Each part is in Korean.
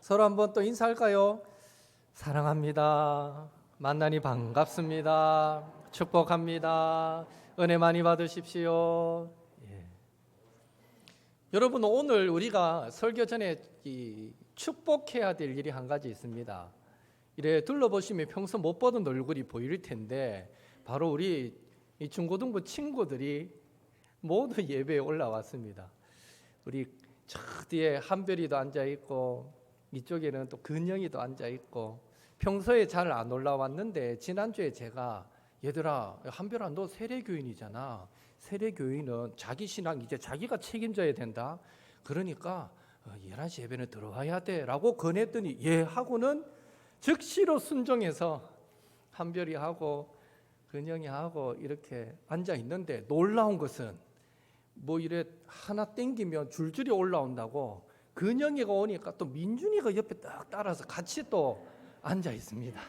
서로 한번 또 인사할까요? 사랑합니다. 만나니 반갑습니다. 축복합니다. 은혜 많이 받으십시오. 예. 여러분, 오늘 우리가 설교 전에 축복해야 될 일이 한 가지 있습니다. 이래 둘러보시면 평소 못 보던 얼굴이 보일 텐데 바로 우리 이 중고등부 친구들이 모두 예배에 올라왔습니다. 우리 저 뒤에 한별이도 앉아 있고 이쪽에는 또 근영이도 앉아 있고 평소에 잘 안 올라왔는데 지난주에 제가 얘들아, 한별아 너 세례교인이잖아. 세례교인은 자기 신앙 이제 자기가 책임져야 된다. 그러니까 11시 예배는 들어와야 돼 라고 권했더니 예 하고는 즉시로 순종해서 한별이 하고 근영이 하고 이렇게 앉아 있는데 놀라운 것은 뭐 이래 하나 땡기면 줄줄이 올라온다고 근영이가 오니까 또 민준이가 옆에 딱 따라서 같이 또 앉아 있습니다.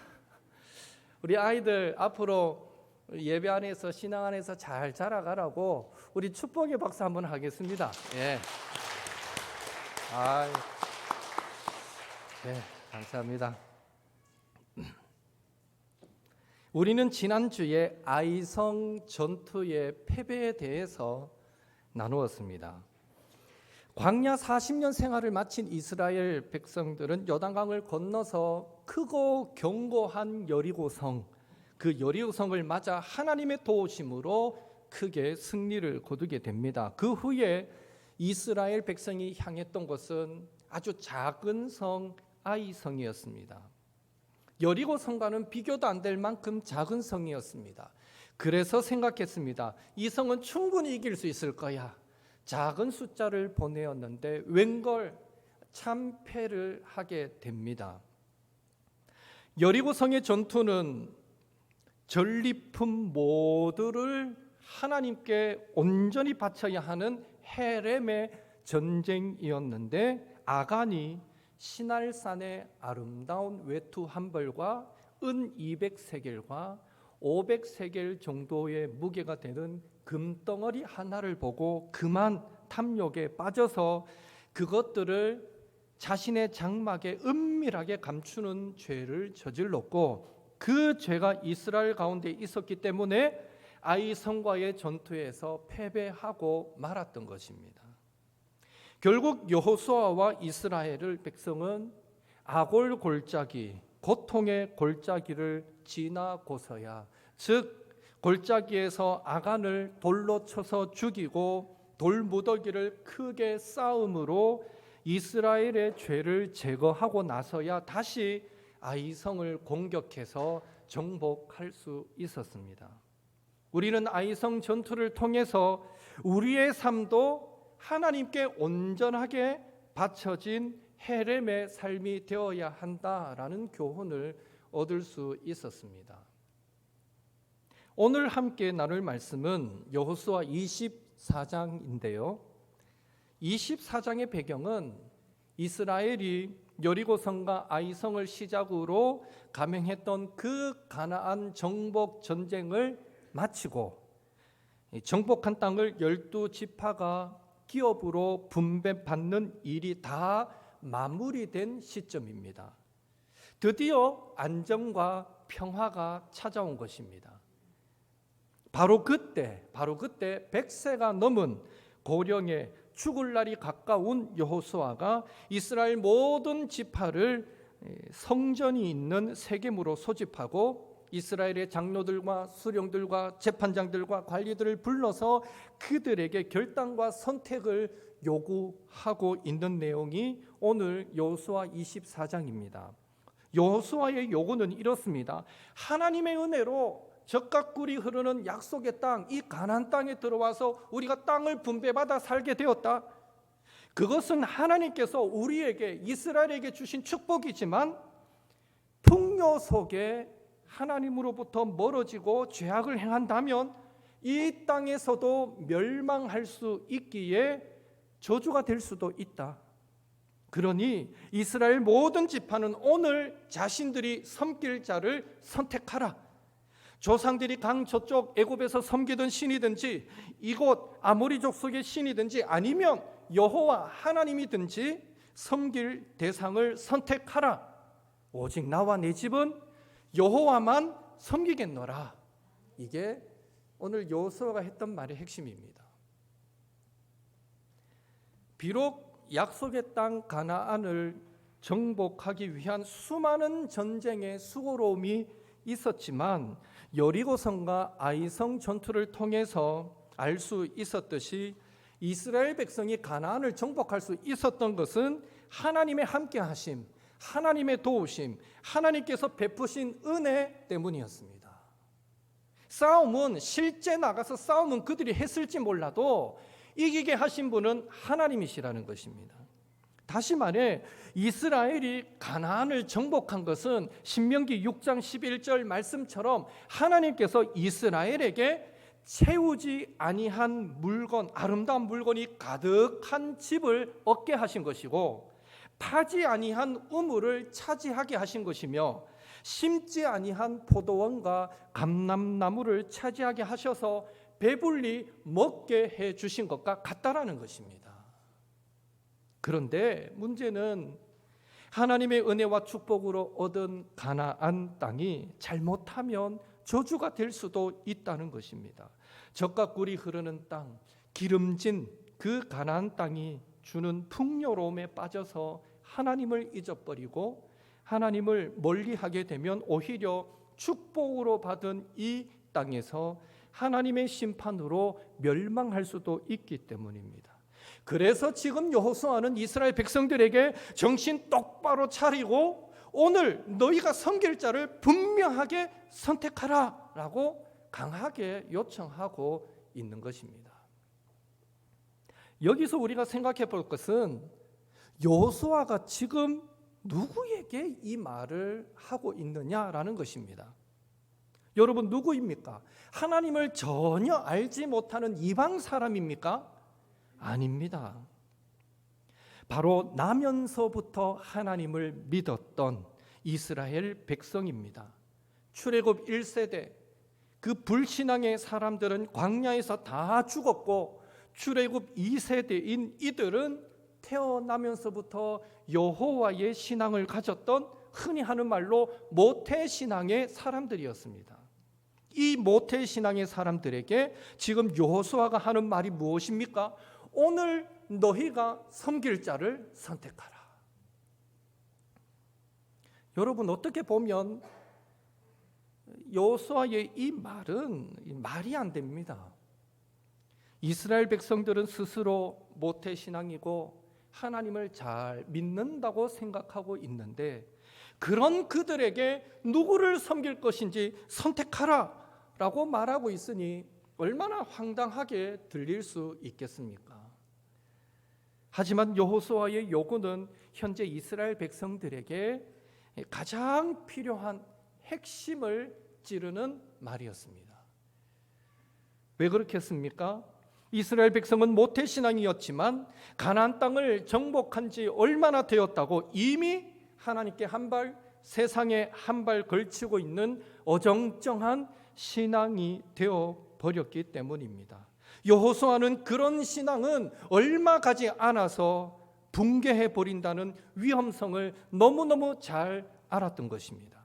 우리 아이들 앞으로 예배 안에서 신앙 안에서 잘 자라가라고 우리 축복의 박수 한번 하겠습니다. 예. 네, 감사합니다. 우리는 지난주에 아이성 전투의 패배에 대해서 나누었습니다. 광야 40년 생활을 마친 이스라엘 백성들은 요단강을 건너서 크고 견고한 여리고성, 그 여리고성을 맞아 하나님의 도우심으로 크게 승리를 거두게 됩니다. 그 후에 이스라엘 백성이 향했던 곳은 아주 작은 성 아이성이었습니다. 여리고성과는 비교도 안 될 만큼 작은 성이었습니다. 그래서 생각했습니다. 이 성은 충분히 이길 수 있을 거야. 작은 숫자를 보내었는데 웬걸 참패를 하게 됩니다. 여리고성의 전투는 전리품 모두를 하나님께 온전히 바쳐야 하는 헤렘의 전쟁이었는데 아간이 시날산의 아름다운 외투 한 벌과 은 200세겔과 500세겔 정도의 무게가 되는 금덩어리 하나를 보고 그만 탐욕에 빠져서 그것들을 자신의 장막에 은밀하게 감추는 죄를 저질렀고 그 죄가 이스라엘 가운데 있었기 때문에 아이성과의 전투에서 패배하고 말았던 것입니다. 결국 여호수아와 이스라엘 백성은 아골 골짜기, 고통의 골짜기를 지나고서야, 즉 골짜기에서 아간을 돌로 쳐서 죽이고 돌무더기를 크게 쌓음으로 이스라엘의 죄를 제거하고 나서야 다시 아이성을 공격해서 정복할 수 있었습니다. 우리는 아이성 전투를 통해서 우리의 삶도 하나님께 온전하게 바쳐진 헤렘의 삶이 되어야 한다라는 교훈을 얻을 수 있었습니다. 오늘 함께 나눌 말씀은 여호수아 24장인데요. 24장의 배경은 이스라엘이 여리고성과 아이성을 시작으로 감행했던 그 가나안 정복 전쟁을 마치고 정복한 땅을 12지파가 기업으로 분배받는 일이 다 마무리된 시점입니다. 드디어 안정과 평화가 찾아온 것입니다. 바로 그때 100세가 넘은 고령에 죽을 날이 가까운 여호수아가 이스라엘 모든 지파를 성전이 있는 세겜으로 소집하고 이스라엘의 장로들과 수령들과 재판장들과 관리들을 불러서 그들에게 결단과 선택을 요구하고 있는 내용이 오늘 여호수아 24장입니다. 여호수아의 요구는 이렇습니다. 하나님의 은혜로 젖과 꿀이 흐르는 약속의 땅, 이 가나안 땅에 들어와서 우리가 땅을 분배받아 살게 되었다. 그것은 하나님께서 우리에게 이스라엘에게 주신 축복이지만 풍요 속에 하나님으로부터 멀어지고 죄악을 행한다면 이 땅에서도 멸망할 수 있기에 저주가 될 수도 있다. 그러니 이스라엘 모든 지파는 오늘 자신들이 섬길 자를 선택하라. 조상들이 강 저쪽 애굽에서 섬기던 신이든지 이곳 아모리 족속의 신이든지 아니면 여호와 하나님이든지 섬길 대상을 선택하라. 오직 나와 내 집은 여호와만 섬기겠노라. 이게 오늘 여호수아가 했던 말의 핵심입니다. 비록 약속의 땅 가나안을 정복하기 위한 수많은 전쟁의 수고로움이 있었지만 여리고성과 아이성 전투를 통해서 알 수 있었듯이 이스라엘 백성이 가나안을 정복할 수 있었던 것은 하나님의 함께하심, 하나님의 도우심, 하나님께서 베푸신 은혜 때문이었습니다. 싸움은 실제 나가서 싸움은 그들이 했을지 몰라도 이기게 하신 분은 하나님이시라는 것입니다. 다시 말해 이스라엘이 가나안을 정복한 것은 신명기 6장 11절 말씀처럼 하나님께서 이스라엘에게 채우지 아니한 물건, 아름다운 물건이 가득한 집을 얻게 하신 것이고 파지 아니한 우물을 차지하게 하신 것이며 심지 아니한 포도원과 감람나무를 차지하게 하셔서 배불리 먹게 해 주신 것과 같다라는 것입니다. 그런데 문제는 하나님의 은혜와 축복으로 얻은 가나안 땅이 잘못하면 저주가 될 수도 있다는 것입니다. 젖과 꿀이 흐르는 땅, 기름진 그 가나안 땅이 주는 풍요로움에 빠져서 하나님을 잊어버리고 하나님을 멀리하게 되면 오히려 축복으로 받은 이 땅에서 하나님의 심판으로 멸망할 수도 있기 때문입니다. 그래서 지금 여호수아는 이스라엘 백성들에게 정신 똑바로 차리고 오늘 너희가 섬길 자를 분명하게 선택하라 라고 강하게 요청하고 있는 것입니다. 여기서 우리가 생각해 볼 것은 여호수아가 지금 누구에게 이 말을 하고 있느냐라는 것입니다. 여러분 누구입니까? 하나님을 전혀 알지 못하는 이방 사람입니까? 아닙니다. 바로 나면서부터 하나님을 믿었던 이스라엘 백성입니다. 출애굽 1세대 그 불신앙의 사람들은 광야에서 다 죽었고 출애굽 2세대인 이들은 태어나면서부터 여호와의 신앙을 가졌던 흔히 하는 말로 모태신앙의 사람들이었습니다. 이 모태신앙의 사람들에게 지금 여호수아가 하는 말이 무엇입니까? 오늘 너희가 섬길 자를 선택하라. 여러분 어떻게 보면 여호수아의 이 말은 말이 안 됩니다. 이스라엘 백성들은 스스로 모태신앙이고 하나님을 잘 믿는다고 생각하고 있는데 그런 그들에게 누구를 섬길 것인지 선택하라 라고 말하고 있으니 얼마나 황당하게 들릴 수 있겠습니까? 하지만 여호수아의 요구는 현재 이스라엘 백성들에게 가장 필요한 핵심을 찌르는 말이었습니다. 왜 그렇겠습니까? 이스라엘 백성은 모태신앙이었지만 가나안 땅을 정복한 지 얼마나 되었다고 이미 하나님께 한 발, 세상에 한 발 걸치고 있는 어정쩡한 신앙이 되어버렸기 때문입니다. 여호수아는 그런 신앙은 얼마 가지 않아서 붕괴해 버린다는 위험성을 너무너무 잘 알았던 것입니다.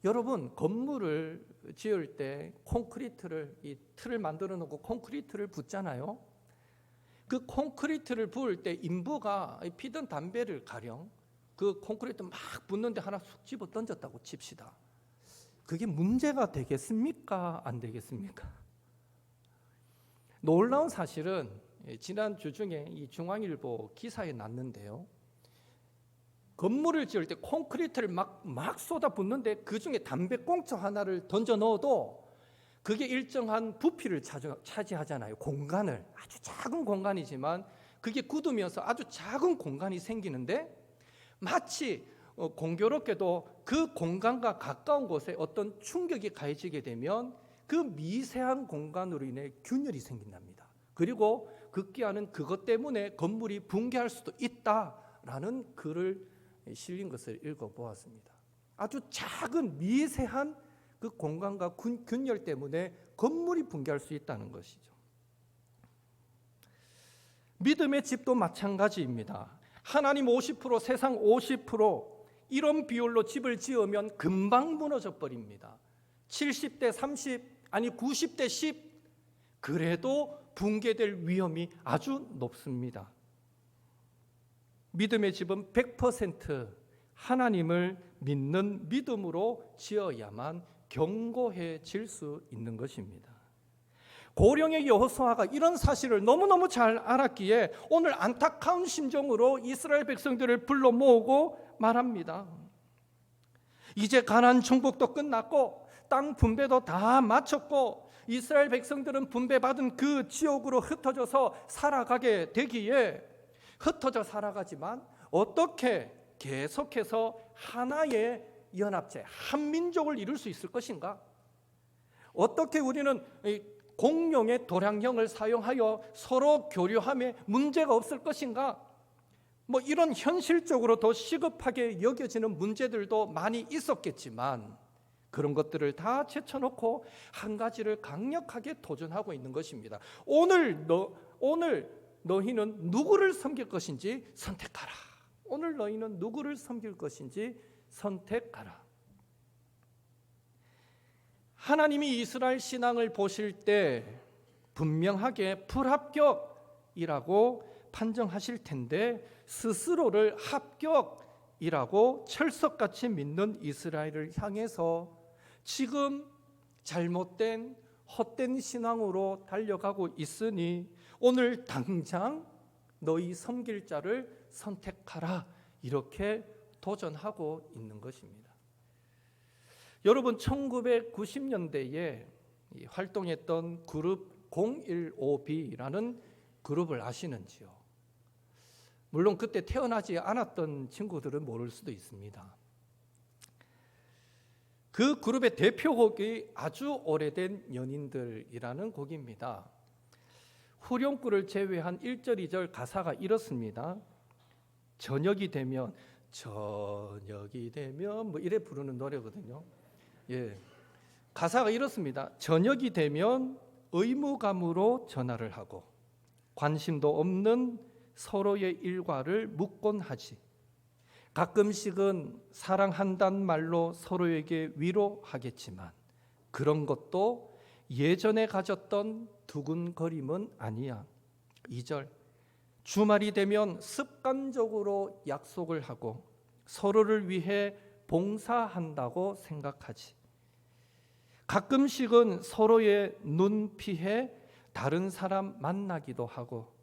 여러분 건물을 지을 때 콘크리트를 이 틀을 만들어 놓고 콘크리트를 붓잖아요. 그 콘크리트를 부을 때 인부가 피던 담배를 가령 그 콘크리트 막 붓는데 하나 쑥 집어 던졌다고 칩시다. 그게 문제가 되겠습니까? 안 되겠습니까? 놀라운 사실은 지난 주 중에 이 중앙일보 기사에 났는데요. 건물을 지을 때 콘크리트를 막 쏟아붓는데 그 중에 담배꽁초 하나를 던져 넣어도 그게 일정한 부피를 차지하잖아요. 공간을. 아주 작은 공간이지만 그게 굳으면서 아주 작은 공간이 생기는데 마치 공교롭게도 그 공간과 가까운 곳에 어떤 충격이 가해지게 되면 그 미세한 공간으로 인해 균열이 생긴답니다. 그리고 급기야는 그것 때문에 건물이 붕괴할 수도 있다라는 글을 실린 것을 읽어보았습니다. 아주 작은 미세한 그 공간과 균열 때문에 건물이 붕괴할 수 있다는 것이죠. 믿음의 집도 마찬가지입니다. 하나님 50%, 세상 50% 이런 비율로 집을 지으면 금방 무너져 버립니다. 70대 30, 아니 90대 10, 그래도 붕괴될 위험이 아주 높습니다. 믿음의 집은 100% 하나님을 믿는 믿음으로 지어야만 견고해질 수 있는 것입니다. 고령의 여호수아가 이런 사실을 너무너무 잘 알았기에 오늘 안타까운 심정으로 이스라엘 백성들을 불러 모으고 말합니다. 이제 가나안 정복도 끝났고 땅 분배도 다 마쳤고 이스라엘 백성들은 분배받은 그 지역으로 흩어져서 살아가게 되기에 흩어져 살아가지만 어떻게 계속해서 하나의 연합체, 한민족을 이룰 수 있을 것인가? 어떻게 우리는 공용의 도량형을 사용하여 서로 교류함에 문제가 없을 것인가? 이런 현실적으로 더 시급하게 여겨지는 문제들도 많이 있었겠지만 그런 것들을 다 제쳐놓고 한 가지를 강력하게 도전하고 있는 것입니다. 오늘 너희는 누구를 섬길 것인지 선택하라. 오늘 너희는 누구를 섬길 것인지 선택하라. 하나님이 이스라엘 신앙을 보실 때 분명하게 불합격이라고 판정하실 텐데 스스로를 합격이라고 철석같이 믿는 이스라엘을 향해서 지금 잘못된 헛된 신앙으로 달려가고 있으니 오늘 당장 너희 섬길 자를 선택하라, 이렇게 도전하고 있는 것입니다. 여러분, 1990년대에 활동했던 그룹 015B라는 그룹을 아시는지요? 물론 그때 태어나지 않았던 친구들은 모를 수도 있습니다. 그 그룹의 대표곡이 아주 오래된 연인들이라는 곡입니다. 후렴구를 제외한 1절, 2절 가사가 이렇습니다. 저녁이 되면 이래 부르는 노래거든요. 가사가 이렇습니다. 저녁이 되면 의무감으로 전화를 하고 관심도 없는 서로의 일과를 묻곤 하지. 가끔씩은 사랑한단 말로 서로에게 위로하겠지만 그런 것도 예전에 가졌던 두근거림은 아니야. 2절, 주말이 되면 습관적으로 약속을 하고 서로를 위해 봉사한다고 생각하지. 가끔씩은 서로의 눈 피해 다른 사람 만나기도 하고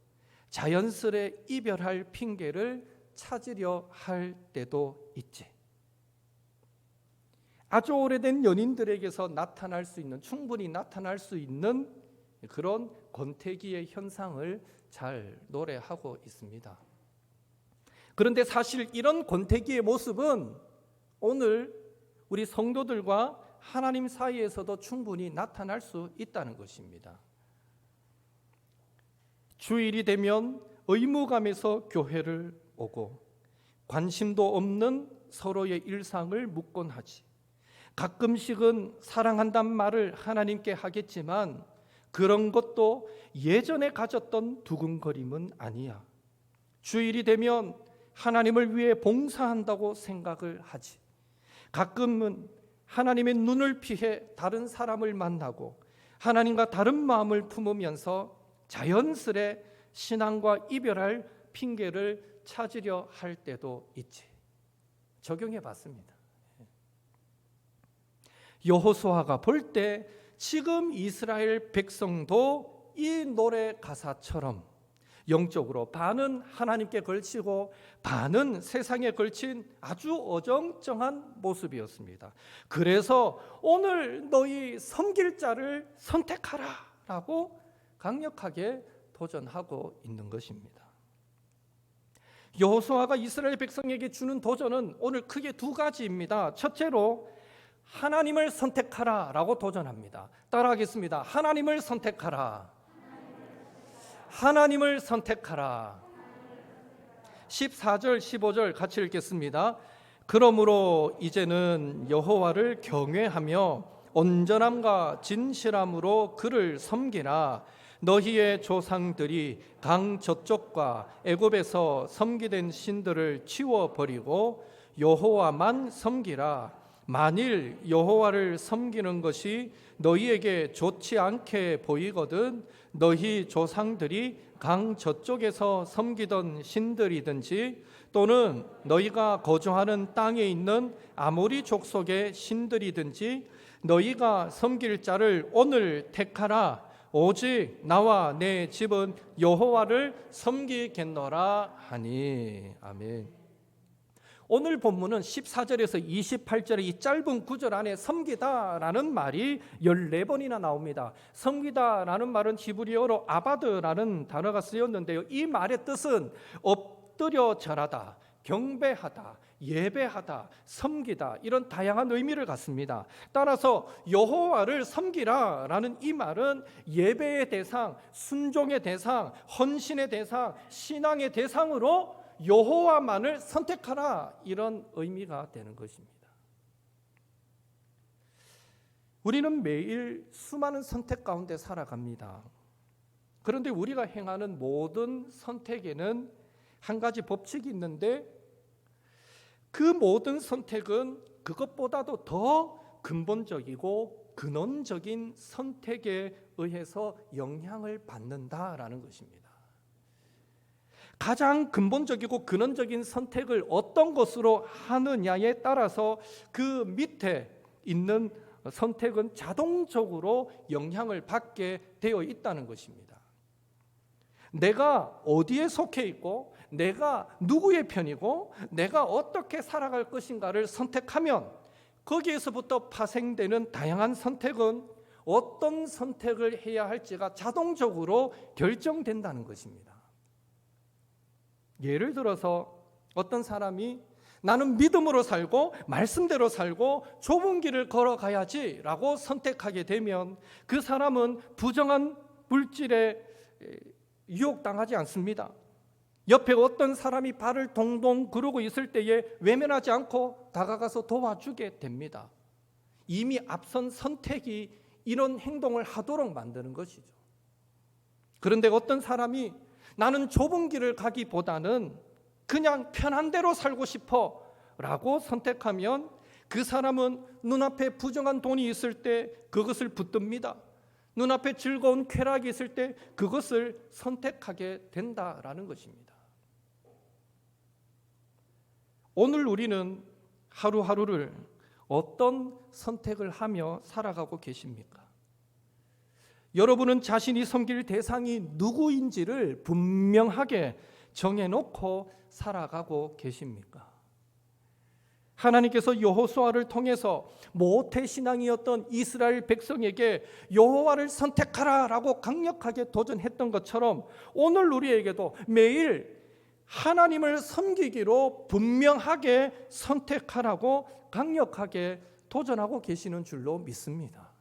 자연스레 이별할 핑계를 찾으려 할 때도 있지. 아주 오래된 연인들에게서 충분히 나타날 수 있는 그런 권태기의 현상을 잘 노래하고 있습니다. 그런데 사실 이런 권태기의 모습은 오늘 우리 성도들과 하나님 사이에서도 충분히 나타날 수 있다는 것입니다. 주일이 되면 의무감에서 교회를 오고 관심도 없는 서로의 일상을 묻곤 하지. 가끔씩은 사랑한단 말을 하나님께 하겠지만 그런 것도 예전에 가졌던 두근거림은 아니야. 주일이 되면 하나님을 위해 봉사한다고 생각을 하지. 가끔은 하나님의 눈을 피해 다른 사람을 만나고 하나님과 다른 마음을 품으면서 자연스레 신앙과 이별할 핑계를 찾으려 할 때도 있지. 적용해 봤습니다. 여호수아가 볼 때 지금 이스라엘 백성도 이 노래 가사처럼 영적으로 반은 하나님께 걸치고 반은 세상에 걸친 아주 어정쩡한 모습이었습니다. 그래서 오늘 너희 섬길 자를 선택하라 라고 강력하게 도전하고 있는 것입니다. 여호수아가 이스라엘 백성에게 주는 도전은 오늘 크게 두 가지입니다. 첫째로 하나님을 선택하라 라고 도전합니다. 따라하겠습니다. 하나님을 선택하라. 하나님을 선택하라. 14절 15절 같이 읽겠습니다. 그러므로 이제는 여호와를 경외하며 온전함과 진실함으로 그를 섬기라. 너희의 조상들이 강 저쪽과 애굽에서 섬기던 신들을 치워버리고 여호와만 섬기라. 만일 여호와를 섬기는 것이 너희에게 좋지 않게 보이거든 너희 조상들이 강 저쪽에서 섬기던 신들이든지 또는 너희가 거주하는 땅에 있는 아모리 족속의 신들이든지 너희가 섬길 자를 오늘 택하라. 오직 나와 내 집은 여호와를 섬기겠노라 하니. 아멘. 오늘 본문은 14절에서 28절의 이 짧은 구절 안에 섬기다라는 말이 14번이나 나옵니다. 섬기다라는 말은 히브리어로 아바드라는 단어가 쓰였는데요. 이 말의 뜻은 엎드려 절하다, 경배하다, 예배하다, 섬기다 이런 다양한 의미를 갖습니다. 따라서 여호와를 섬기라라는 이 말은 예배의 대상, 순종의 대상, 헌신의 대상, 신앙의 대상으로 여호와만을 선택하라 이런 의미가 되는 것입니다. 우리는 매일 수많은 선택 가운데 살아갑니다. 그런데 우리가 행하는 모든 선택에는 한 가지 법칙이 있는데 그 모든 선택은 그것보다도 더 근본적이고 근원적인 선택에 의해서 영향을 받는다라는 것입니다. 가장 근본적이고 근원적인 선택을 어떤 것으로 하느냐에 따라서 그 밑에 있는 선택은 자동적으로 영향을 받게 되어 있다는 것입니다. 내가 어디에 속해 있고 내가 누구의 편이고 내가 어떻게 살아갈 것인가를 선택하면 거기에서부터 파생되는 다양한 선택은 어떤 선택을 해야 할지가 자동적으로 결정된다는 것입니다. 예를 들어서 어떤 사람이 나는 믿음으로 살고 말씀대로 살고 좁은 길을 걸어가야지 라고 선택하게 되면 그 사람은 부정한 물질에 유혹당하지 않습니다. 옆에 어떤 사람이 발을 동동 구르고 있을 때에 외면하지 않고 다가가서 도와주게 됩니다. 이미 앞선 선택이 이런 행동을 하도록 만드는 것이죠. 그런데 어떤 사람이 나는 좁은 길을 가기보다는 그냥 편한 대로 살고 싶어 라고 선택하면 그 사람은 눈앞에 부정한 돈이 있을 때 그것을 붙듭니다. 눈앞에 즐거운 쾌락이 있을 때 그것을 선택하게 된다라는 것입니다. 오늘 우리는 하루하루를 어떤 선택을 하며 살아가고 계십니까? 여러분은 자신이 섬길 대상이 누구인지를 분명하게 정해놓고 살아가고 계십니까? 하나님께서 여호수아를 통해서 모태신앙이었던 이스라엘 백성에게 여호와를 선택하라라고 강력하게 도전했던 것처럼 오늘 우리에게도 매일 하나님을 섬기기로 분명하게 선택하라고 강력하게 도전하고 계시는 줄로 믿습니다.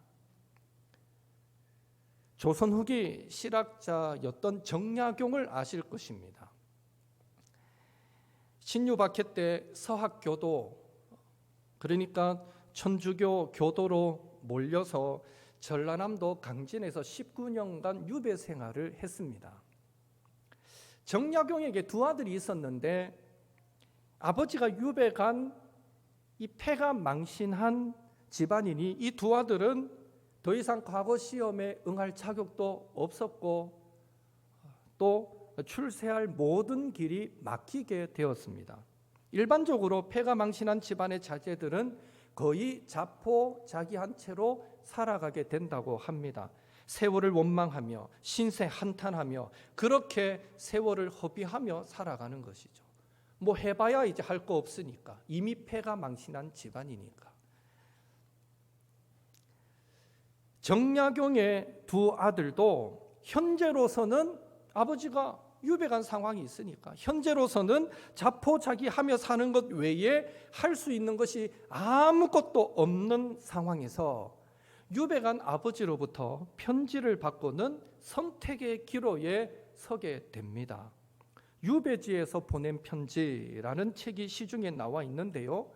조선 후기 실학자였던 정약용을 아실 것입니다. 신유박해 때 서학교도, 그러니까 천주교 교도로 몰려서 전라남도 강진에서 19년간 유배 생활을 했습니다. 정약용에게 두 아들이 있었는데 아버지가 유배 간 이 폐가 망신한 집안이니 이 두 아들은 더 이상 과거 시험에 응할 자격도 없었고 또 출세할 모든 길이 막히게 되었습니다. 일반적으로 폐가 망신한 집안의 자제들은 거의 자포자기한 채로 살아가게 된다고 합니다. 세월을 원망하며 신세 한탄하며 그렇게 세월을 허비하며 살아가는 것이죠. 뭐 해봐야 이제 할 거 없으니까, 이미 폐가 망신한 집안이니까. 정약용의 두 아들도 현재로서는 아버지가 유배간 상황이 있으니까 현재로서는 자포자기하며 사는 것 외에 할 수 있는 것이 아무것도 없는 상황에서 유배간 아버지로부터 편지를 받고는 선택의 기로에 서게 됩니다. 유배지에서 보낸 편지라는 책이 시중에 나와 있는데요.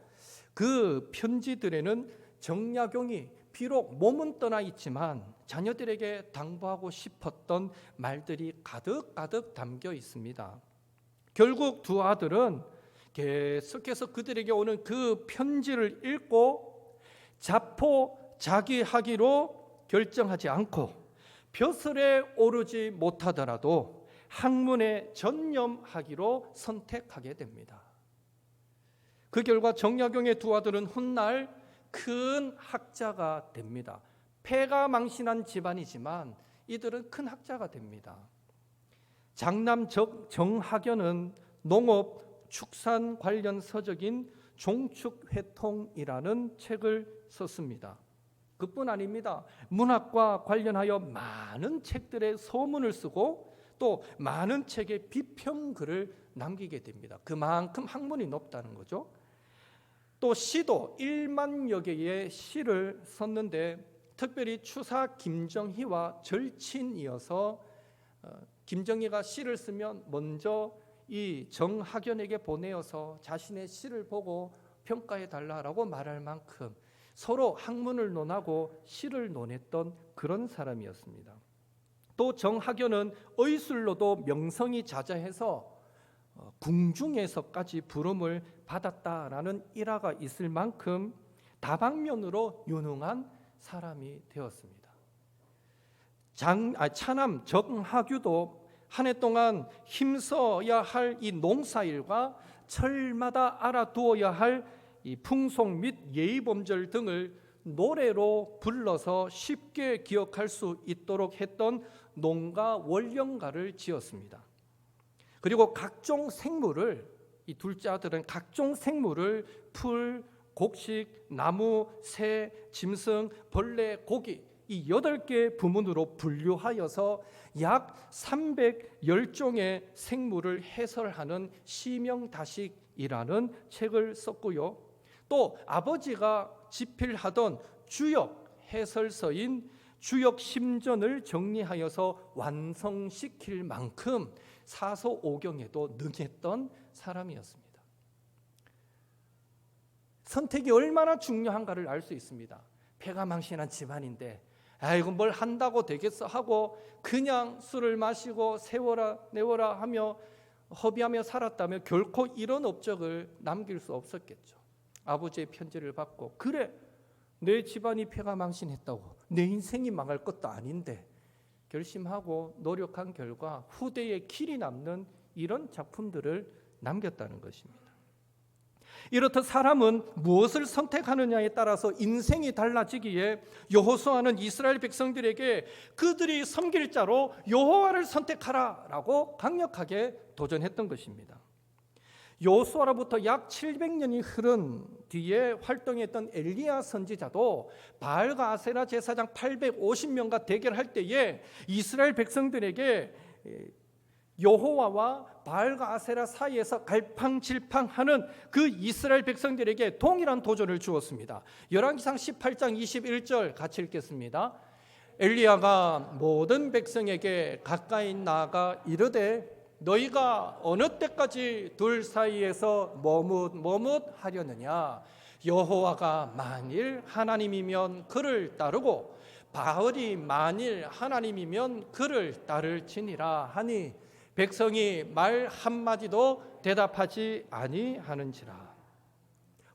그 편지들에는 정약용이 비록 몸은 떠나 있지만 자녀들에게 당부하고 싶었던 말들이 가득가득 담겨 있습니다. 결국 두 아들은 계속해서 그들에게 오는 그 편지를 읽고 자포자기하기로 결정하지 않고 벼슬에 오르지 못하더라도 학문에 전념하기로 선택하게 됩니다. 그 결과 정약용의 두 아들은 훗날 큰 학자가 됩니다. 폐가 망신한 집안이지만 이들은 큰 학자가 됩니다. 장남 정학연은 농업 축산 관련 서적인 종축회통이라는 책을 썼습니다. 그뿐 아닙니다. 문학과 관련하여 많은 책들의 소문을 쓰고 또 많은 책의 비평글을 남기게 됩니다. 그만큼 학문이 높다는 거죠. 또 시도 1만여 개의 시를 썼는데 특별히 추사 김정희와 절친이어서 김정희가 시를 쓰면 먼저 이 정학연에게 보내어서 자신의 시를 보고 평가해 달라고 말할 만큼 서로 학문을 논하고 시를 논했던 그런 사람이었습니다. 또 정학연은 의술로도 명성이 자자해서 궁중에서까지 부름을 받았다라는 일화가 있을 만큼 다방면으로 유능한 사람이 되었습니다. 차남 정학유도 한 해 동안 힘써야 할 이 농사일과 철마다 알아두어야 할 이 풍속 및 예의범절 등을 노래로 불러서 쉽게 기억할 수 있도록 했던 농가 원령가를 지었습니다. 그리고 각종 생물을 이 둘째 아들은 각종 생물을 풀, 곡식, 나무, 새, 짐승, 벌레, 고기 이 8개 부문으로 분류하여서 약 310종의 생물을 해설하는 시명다식이라는 책을 썼고요. 또 아버지가 집필하던 주역 해설서인 주역심전을 정리하여서 완성시킬 만큼 사서오경에도 능했던 사람이었습니다. 선택이 얼마나 중요한가를 알 수 있습니다. 폐가 망신한 집안인데 아이고 뭘 한다고 되겠어 하고 그냥 술을 마시고 세워라 내워라 하며 허비하며 살았다면 결코 이런 업적을 남길 수 없었겠죠. 아버지의 편지를 받고 그래 내 집안이 폐가 망신했다고 내 인생이 망할 것도 아닌데 결심하고 노력한 결과 후대에 길이 남는 이런 작품들을 남겼다는 것입니다. 이렇듯 사람은 무엇을 선택하느냐에 따라서 인생이 달라지기에 여호수아는 이스라엘 백성들에게 그들이 섬길 자로 여호와를 선택하라라고 강력하게 도전했던 것입니다. 여호수아로부터 약 700년이 흐른 뒤에 활동했던 엘리야 선지자도 바알과 아세라 제사장 850명과 대결할 때에 이스라엘 백성들에게 여호와와 바알과 아세라 사이에서 갈팡질팡하는 그 이스라엘 백성들에게 동일한 도전을 주었습니다. 열왕기상 18장 21절 같이 읽겠습니다. 엘리야가 모든 백성에게 가까이 나아가 이르되 너희가 어느 때까지 둘 사이에서 머뭇하려느냐 여호와가 만일 하나님이면 그를 따르고 바알이 만일 하나님이면 그를 따를지니라 하니 백성이 말 한마디도 대답하지 아니하는지라.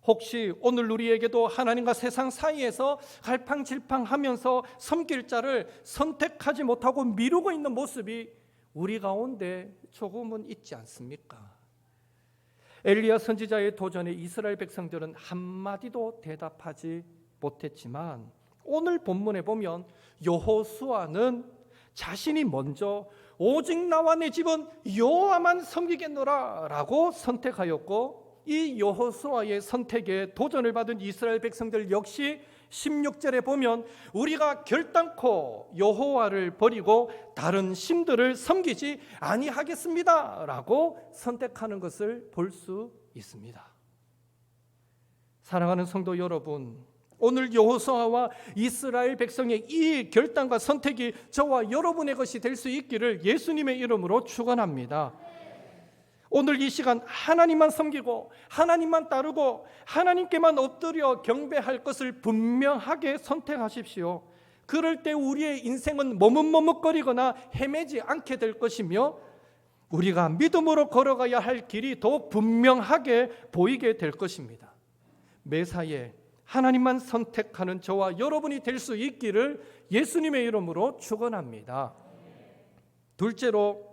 혹시 오늘 우리에게도 하나님과 세상 사이에서 갈팡질팡하면서 섬길 자를 선택하지 못하고 미루고 있는 모습이 우리 가운데 조금은 있지 않습니까? 엘리야 선지자의 도전에 이스라엘 백성들은 한마디도 대답하지 못했지만 오늘 본문에 보면 여호수아는 자신이 먼저 오직 나와 내 집은 여호와만 섬기겠노라 라고 선택하였고 이 여호수아의 선택에 도전을 받은 이스라엘 백성들 역시 16절에 보면 우리가 결단코 여호와를 버리고 다른 신들을 섬기지 아니하겠습니다 라고 선택하는 것을 볼 수 있습니다. 사랑하는 성도 여러분, 오늘 여호수아와 이스라엘 백성의 이 결단과 선택이 저와 여러분의 것이 될 수 있기를 예수님의 이름으로 축원합니다. 오늘 이 시간 하나님만 섬기고 하나님만 따르고 하나님께만 엎드려 경배할 것을 분명하게 선택하십시오. 그럴 때 우리의 인생은 머뭇머뭇거리거나 헤매지 않게 될 것이며 우리가 믿음으로 걸어가야 할 길이 더 분명하게 보이게 될 것입니다. 매사에 하나님만 선택하는 저와 여러분이 될 수 있기를 예수님의 이름으로 축원합니다. 둘째로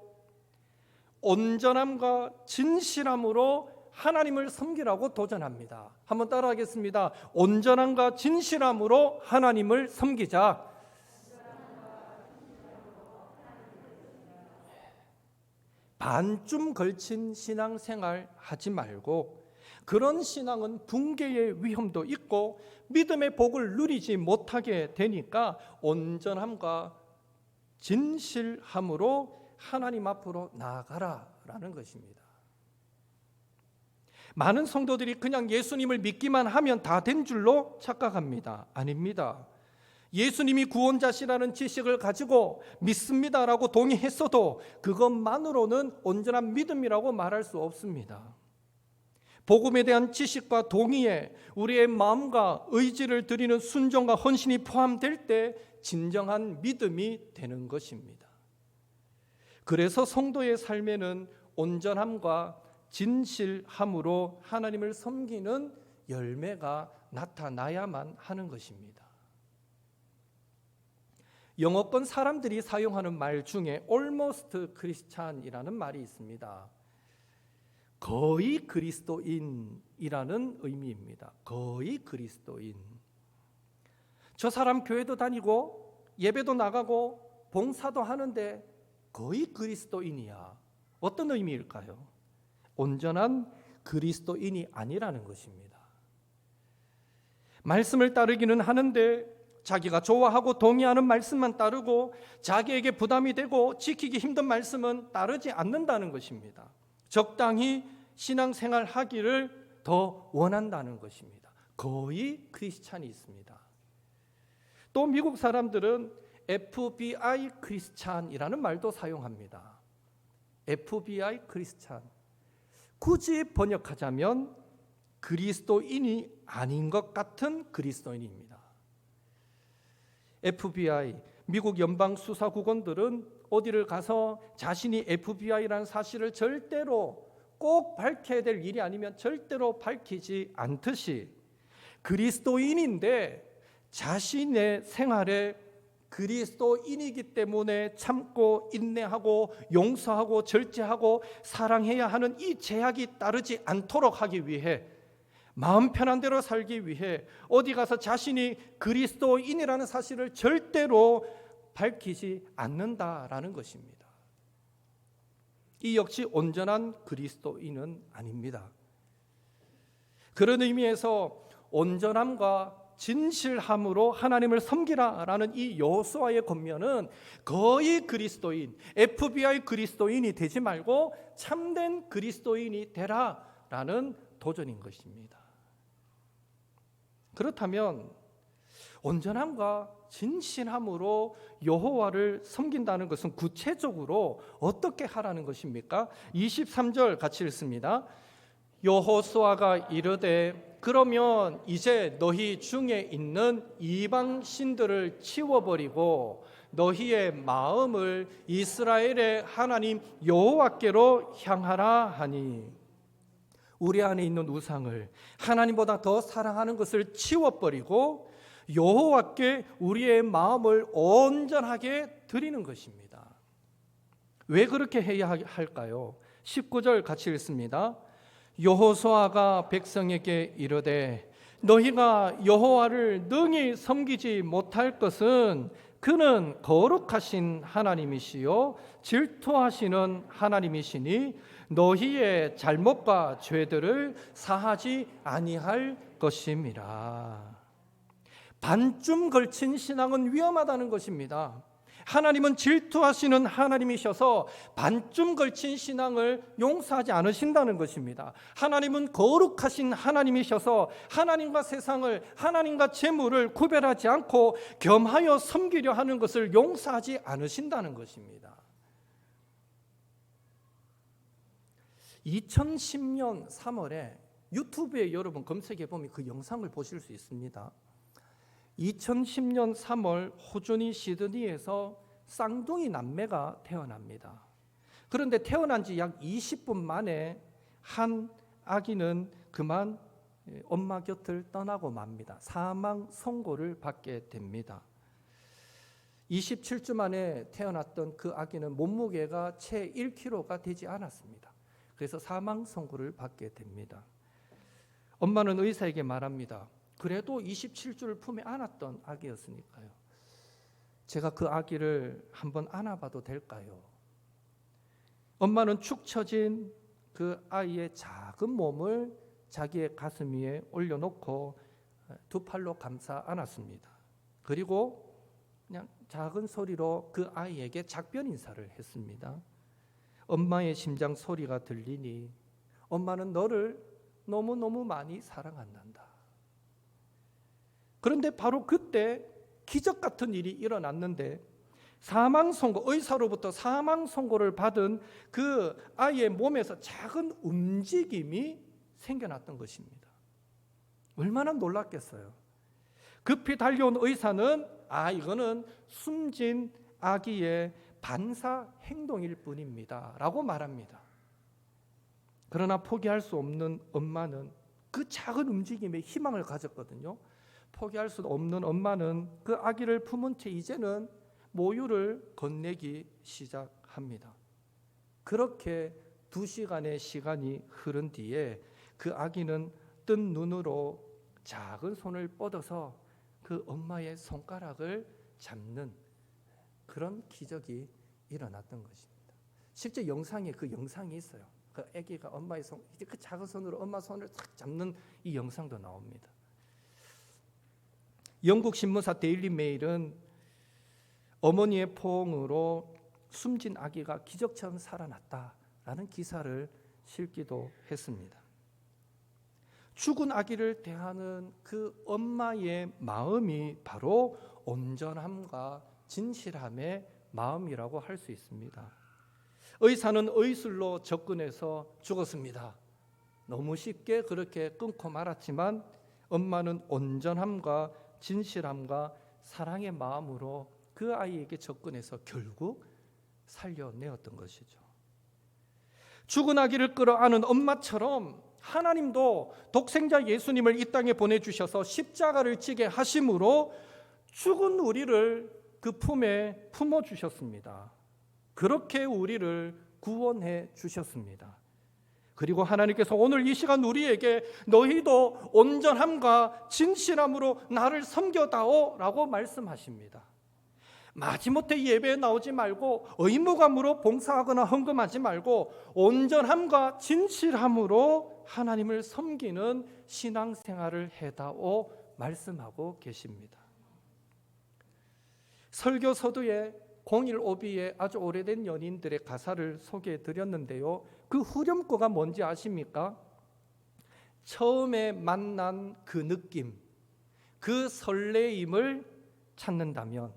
온전함과 진실함으로 하나님을 섬기라고 도전합니다. 한번 따라하겠습니다. 온전함과 진실함으로 하나님을 섬기자. 반쯤 걸친 신앙생활 하지 말고, 그런 신앙은 붕괴의 위험도 있고 믿음의 복을 누리지 못하게 되니까 온전함과 진실함으로 하나님 앞으로 나아가라라는 것입니다. 많은 성도들이 그냥 예수님을 믿기만 하면 다 된 줄로 착각합니다. 아닙니다. 예수님이 구원자시라는 지식을 가지고 믿습니다라고 동의했어도 그것만으로는 온전한 믿음이라고 말할 수 없습니다. 복음에 대한 지식과 동의에 우리의 마음과 의지를 드리는 순종과 헌신이 포함될 때 진정한 믿음이 되는 것입니다. 그래서 성도의 삶에는 온전함과 진실함으로 하나님을 섬기는 열매가 나타나야만 하는 것입니다. 영어권 사람들이 사용하는 말 중에 almost Christian이라는 말이 있습니다. 거의 그리스도인이라는 의미입니다. 거의 그리스도인. 저 사람 교회도 다니고 예배도 나가고 봉사도 하는데 거의 그리스도인이야. 어떤 의미일까요? 온전한 그리스도인이 아니라는 것입니다. 말씀을 따르기는 하는데 자기가 좋아하고 동의하는 말씀만 따르고 자기에게 부담이 되고 지키기 힘든 말씀은 따르지 않는다는 것입니다. 적당히 신앙생활 하기를 더 원한다는 것입니다. 거의 크리스찬이 있습니다. 또 미국 사람들은 FBI 크리스찬이라는 말도 사용합니다. FBI 크리스찬. 굳이 번역하자면 그리스도인이 아닌 것 같은 그리스도인입니다. FBI, 미국 연방수사국원들은 어디를 가서 자신이 FBI라는 사실을 절대로 꼭 밝혀야 될 일이 아니면 절대로 밝히지 않듯이 그리스도인인데 자신의 생활에 그리스도인이기 때문에 참고 인내하고 용서하고 절제하고 사랑해야 하는 이 제약이 따르지 않도록 하기 위해 마음 편한 대로 살기 위해 어디 가서 자신이 그리스도인이라는 사실을 절대로 밝히지 않는다라는 것입니다. 이 역시 온전한 그리스도인은 아닙니다. 그런 의미에서 온전함과 진실함으로 하나님을 섬기라라는 이 여호수아의 권면은 거의 그리스도인, FBI 그리스도인이 되지 말고 참된 그리스도인이 되라라는 도전인 것입니다. 그렇다면 온전함과 진실함으로 여호와를 섬긴다는 것은 구체적으로 어떻게 하라는 것입니까? 23절 같이 읽습니다. 여호수아가 이르되 그러면 이제 너희 중에 있는 이방 신들을 치워버리고 너희의 마음을 이스라엘의 하나님 여호와께로 향하라 하니, 우리 안에 있는 우상을 하나님보다 더 사랑하는 것을 치워버리고 여호와께 우리의 마음을 온전하게 드리는 것입니다. 왜 그렇게 해야 할까요? 19절 같이 읽습니다. 여호수아가 백성에게 이르되 너희가 여호와를 능히 섬기지 못할 것은 그는 거룩하신 하나님이시요 질투하시는 하나님이시니 너희의 잘못과 죄들을 사하지 아니할 것임이라. 반쯤 걸친 신앙은 위험하다는 것입니다. 하나님은 질투하시는 하나님이셔서 반쯤 걸친 신앙을 용서하지 않으신다는 것입니다. 하나님은 거룩하신 하나님이셔서 하나님과 세상을, 하나님과 재물을 구별하지 않고 겸하여 섬기려 하는 것을 용서하지 않으신다는 것입니다. 2010년 3월에 유튜브에 여러분 검색해 보면 그 영상을 보실 수 있습니다. 2010년 3월 호주니 시드니에서 쌍둥이 남매가 태어납니다. 그런데 태어난 지 약 20분 만에 한 아기는 그만 엄마 곁을 떠나고 맙니다. 사망 선고를 받게 됩니다. 27주 만에 태어났던 그 아기는 몸무게가 채 1kg가 되지 않았습니다. 그래서 사망 선고를 받게 됩니다. 엄마는 의사에게 말합니다. 그래도 27주를 품에 안았던 아기였으니까요. 제가 그 아기를 한번 안아봐도 될까요? 엄마는 축 처진 그 아이의 작은 몸을 자기의 가슴 위에 올려놓고 두 팔로 감싸 안았습니다. 그리고 그냥 작은 소리로 그 아이에게 작별 인사를 했습니다. 엄마의 심장 소리가 들리니 엄마는 너를 너무너무 많이 사랑한단다. 그런데 바로 그때 기적 같은 일이 일어났는데 사망 선고, 의사로부터 사망 선고를 받은 그 아이의 몸에서 작은 움직임이 생겨났던 것입니다. 얼마나 놀랐겠어요. 급히 달려온 의사는 이거는 숨진 아기의 반사 행동일 뿐입니다 라고 말합니다. 그러나 포기할 수 없는 엄마는 그 작은 움직임에 희망을 가졌거든요. 포기할 수 없는 엄마는 그 아기를 품은 채 이제는 모유를 건네기 시작합니다. 그렇게 2시간의 시간이 흐른 뒤에 그 아기는 뜬 눈으로 작은 손을 뻗어서 그 엄마의 손가락을 잡는 그런 기적이 일어났던 것입니다. 실제 영상에 그 영상이 있어요. 그 아기가 엄마의 손, 그 작은 손으로 엄마 손을 탁 잡는 이 영상도 나옵니다. 영국 신문사 데일리 메일은 어머니의 포옹으로 숨진 아기가 기적처럼 살아났다라는 기사를 실기도 했습니다. 죽은 아기를 대하는 그 엄마의 마음이 바로 온전함과 진실함의 마음이라고 할 수 있습니다. 의사는 의술로 접근해서 죽었습니다. 너무 쉽게 그렇게 끊고 말았지만 엄마는 온전함과 진실함과 사랑의 마음으로 그 아이에게 접근해서 결국 살려내었던 것이죠. 죽은 아기를 끌어안은 엄마처럼 하나님도 독생자 예수님을 이 땅에 보내주셔서 십자가를 지게 하심으로 죽은 우리를 그 품에 품어주셨습니다. 그렇게 우리를 구원해 주셨습니다. 그리고 하나님께서 오늘 이 시간 우리에게 너희도 온전함과 진실함으로 나를 섬겨다오 라고 말씀하십니다. 마지못해 예배에 나오지 말고 의무감으로 봉사하거나 헌금하지 말고 온전함과 진실함으로 하나님을 섬기는 신앙생활을 해다오 말씀하고 계십니다. 설교 서두에 0152의 아주 오래된 연인들의 가사를 소개해 드렸는데요. 그 후렴구가 뭔지 아십니까? 처음에 만난 그 느낌, 그 설레임을 찾는다면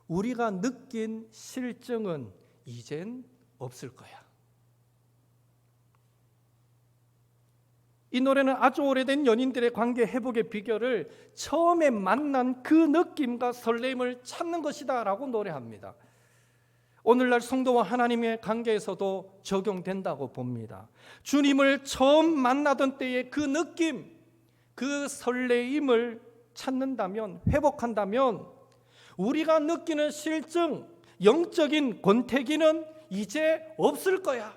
우리가 느낀 실증은 이젠 없을 거야. 이 노래는 아주 오래된 연인들의 관계 회복의 비결을 처음에 만난 그 느낌과 설렘을 찾는 것이다 라고 노래합니다. 오늘날 성도와 하나님의 관계에서도 적용된다고 봅니다. 주님을 처음 만나던 때의 그 느낌, 그 설레임을 찾는다면, 회복한다면 우리가 느끼는 실증, 영적인 권태기는 이제 없을 거야.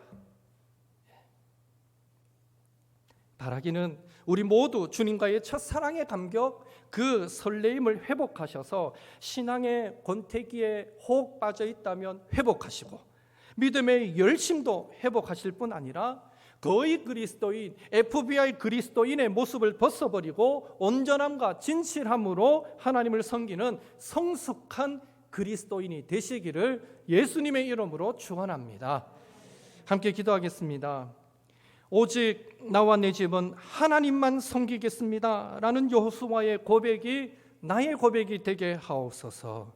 바라기는 우리 모두 주님과의 첫사랑의 감격, 그 설레임을 회복하셔서 신앙의 권태기에 혹 빠져 있다면 회복하시고 믿음의 열심도 회복하실 뿐 아니라 거의 그리스도인, FBI 그리스도인의 모습을 벗어버리고 온전함과 진실함으로 하나님을 섬기는 성숙한 그리스도인이 되시기를 예수님의 이름으로 축원합니다. 함께 기도하겠습니다. 오직 나와 내 집은 하나님만 섬기겠습니다 라는 여호수아의 고백이 나의 고백이 되게 하옵소서.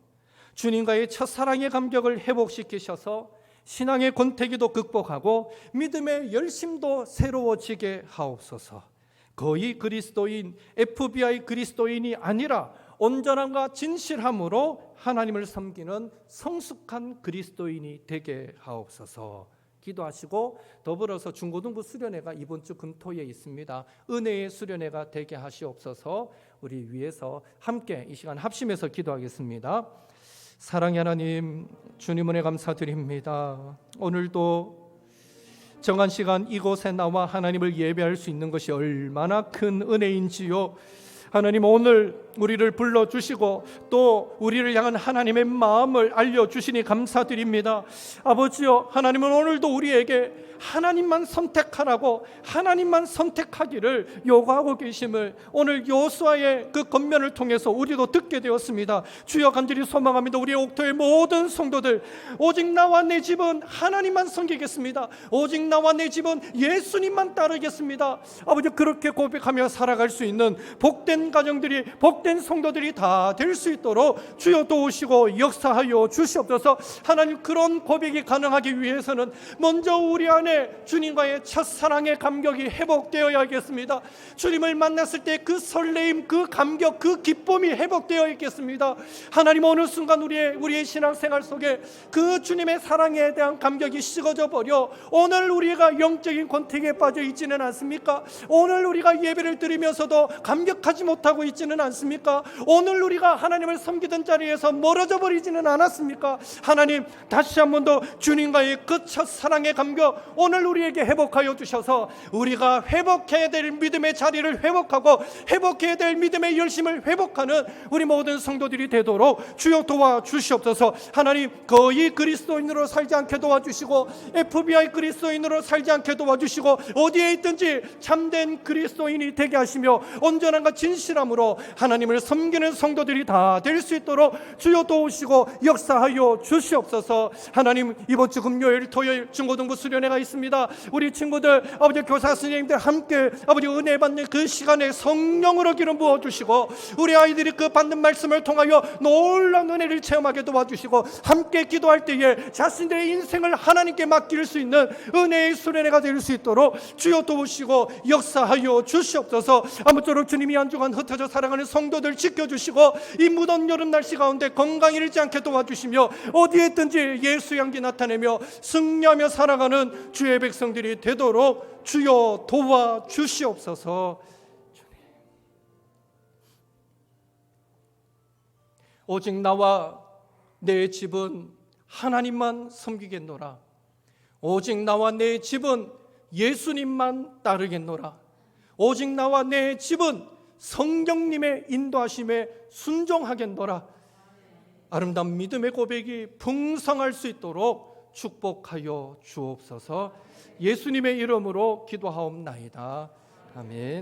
주님과의 첫사랑의 감격을 회복시키셔서 신앙의 권태기도 극복하고 믿음의 열심도 새로워지게 하옵소서. 거의 그리스도인, FBI 그리스도인이 아니라 온전함과 진실함으로 하나님을 섬기는 성숙한 그리스도인이 되게 하옵소서. 기도하시고 더불어서 중고등부 수련회가 이번 주 금토에 있습니다. 은혜의 수련회가 되게 하시옵소서. 우리 위해서 함께 이 시간 합심해서 기도하겠습니다. 사랑의 하나님, 주님 은혜 감사드립니다. 오늘도 정한 시간 이곳에 나와 하나님을 예배할 수 있는 것이 얼마나 큰 은혜인지요. 하나님, 오늘 우리를 불러주시고 또 우리를 향한 하나님의 마음을 알려주시니 감사드립니다. 아버지요, 하나님은 오늘도 우리에게 하나님만 선택하라고, 하나님만 선택하기를 요구하고 계심을 오늘 여호수아의 그 권면을 통해서 우리도 듣게 되었습니다. 주여, 간절히 소망합니다. 우리의 옥토의 모든 성도들, 오직 나와 내 집은 하나님만 섬기겠습니다. 오직 나와 내 집은 예수님만 따르겠습니다. 아버지, 그렇게 고백하며 살아갈 수 있는 복된 가정들이, 복된 성도들이 다 될 수 있도록 주여 도우시고 역사하여 주시옵소서. 하나님, 그런 고백이 가능하기 위해서는 먼저 우리 안에 주님과의 첫사랑의 감격이 회복되어야겠습니다. 주님을 만났을 때 그 설레임, 그 감격, 그 기쁨이 회복되어 있겠습니다. 하나님, 어느 순간 우리의 신앙생활 속에 그 주님의 사랑에 대한 감격이 식어져 버려 오늘 우리가 영적인 권태기에 빠져 있지는 않습니까? 오늘 우리가 예배를 드리면서도 감격하지 못하고 있지는 않습니까? 오늘 우리가 하나님을 섬기던 자리에서 멀어져 버리지는 않았습니까? 하나님, 다시 한 번 더 주님과의 그 첫사랑의 감격 오늘 우리에게 회복하여 주셔서 우리가 회복해야 될 믿음의 자리를 회복하고 회복해야 될 믿음의 열심을 회복하는 우리 모든 성도들이 되도록 주여 도와주시옵소서. 하나님, 거의 그리스도인으로 살지 않게 도와주시고 FBI 그리스도인으로 살지 않게 도와주시고 어디에 있든지 참된 그리스도인이 되게 하시며 온전함과 진실함으로 하나님을 섬기는 성도들이 다 될 수 있도록 주여 도우시고 역사하여 주시옵소서. 하나님, 이번 주 금요일, 토요일 중고등부 수련회가 있습니다. 우리 친구들, 아버지 교사 선생님들 함께 아버지 은혜 받는 그 시간에 성령으로 기름 부어주시고 우리 아이들이 그 받는 말씀을 통하여 놀라운 은혜를 체험하게 도와주시고 함께 기도할 때에 자신들의 인생을 하나님께 맡길 수 있는 은혜의 수련회가 될 수 있도록 주여 도우시고 역사하여 주시옵소서. 아무쪼록 주님이 한 주간 흩어져 살아가는 성도들 지켜주시고 이 무더운 여름 날씨 가운데 건강 잃지 않게 도와주시며 어디에 있든지 예수 향기 나타내며 승리하며 살아가는 주의 백성들이 되도록 주여 도와주시옵소서. 오직 나와 내 집은 하나님만 섬기겠노라. 오직 나와 내 집은 예수님만 따르겠노라. 오직 나와 내 집은 성령님의 인도하심에 순종하겠노라. 아름다운 믿음의 고백이 풍성할 수 있도록 축복하여 주옵소서. 예수님의 이름으로 기도하옵나이다. 아멘.